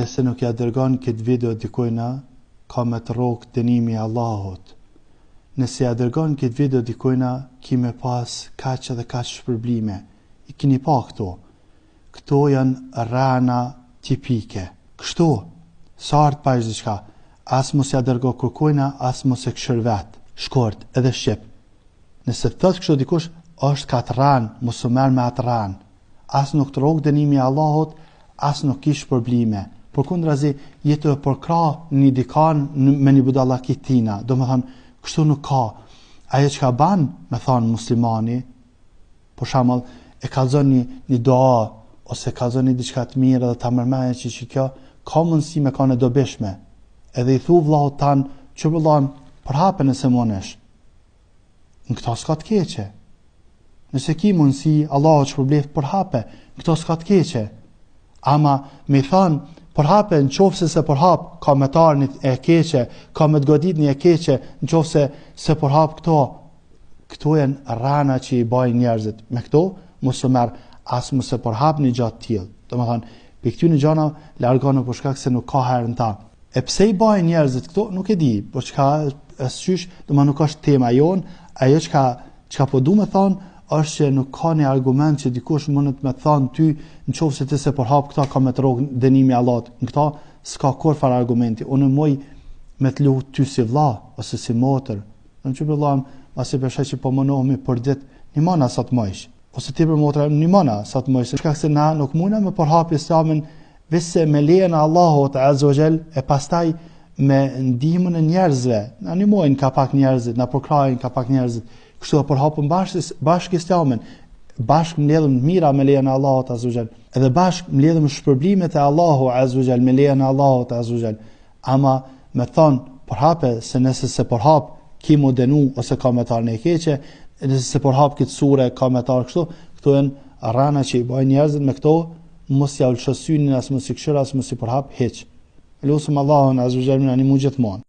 Se nuk ja dërgon këtë video dikujna, ka me të rrogë dënimi Allahut. Nëse ja dërgon këtë video dikujna, ki me pas kaq edhe kaq shpërblime. I kini pa këto. Këto janë rana tipike. Kështu, sartë pa ishtë diqka. As mos ja dërgo kërkujna, as mos e këshër vetë. Shkort, edhe shqip. Nëse të thot kështu dikush, është ka të ranë, mos u merë me atë ranë. As nuk të rrogë dënimi Allahut, as nuk kish shpërblime. Por kundrazi jetu e përkra një dikan me një budallakit tina. Do me thonë, kështu nuk ka. Ajo që ka ban, me thonë muslimani, për shembull, e kalzon një dua, ose kalzon një diçka të mirë dhe ta mërmenje që kjo, ka mundësi me ka në dobishme. Edhe i thu vllahu tanë, që vëllam, përhape nëse monesh. Në këta s'ka të keqe. Nëse ki mundësi, Allah që përblef përhape, në këta s'ka të keqe. Ama me thonë, përhape në qofse se përhap ka me tarë një e keqe, ka me të godit një e keqe, në qofse se përhap këto janë rana që i bajnë njerëzit. Me këto, mos u merë, as mos e përhap një gjatë tjilë. Do me thonë, për këty një gjana, largonë për shkak se nuk ka herë në ta. E pse i bajnë njerëzit këto, nuk e di, por që ka sqysh, do me nuk është tema jonë, ajo që ka po du me thonë, është që nuk ka një argument që dikush mundet me thonë ty në qofë se ti se përhap këta ka me të rogë dënimi Allahut. Në këta s'ka kur far argumenti. Unë moj me të lutë ty si vlla ose si motër. Në që përllam, asi përshet që po mënohemi për dit një mana sa të mojsh. Ose ti për motra një mana sa të mojsh. Shkak se na nuk muna me përhap islamin visse me lejen e Allahut azza wa jall e pastaj me ndihmën e njerëzve. Na animojnë ka pak njerëzit, na përkrajnë ka pak njerëzit. Kështu e përhapëm bashkë islamin, bashkë mbledhëm mira me lejen e Allahut azza wa jall, edhe bashkë mbledhëm shpërblimet e Allahut azza wa jall me lejen e Allahut azza wa jall. Ama me thon përhape se nëse se përhap ki mu denu ose ka me tar në keqe, nëse se përhap këtë sure ka me tar kështu, këto janë rana që i bajnë njerëzit. Me këto mos ja ulçosynin as mos i këshir as mos i përhap hiç. Lutem Allahun azza wa jall na ndihmoj gjithmonë.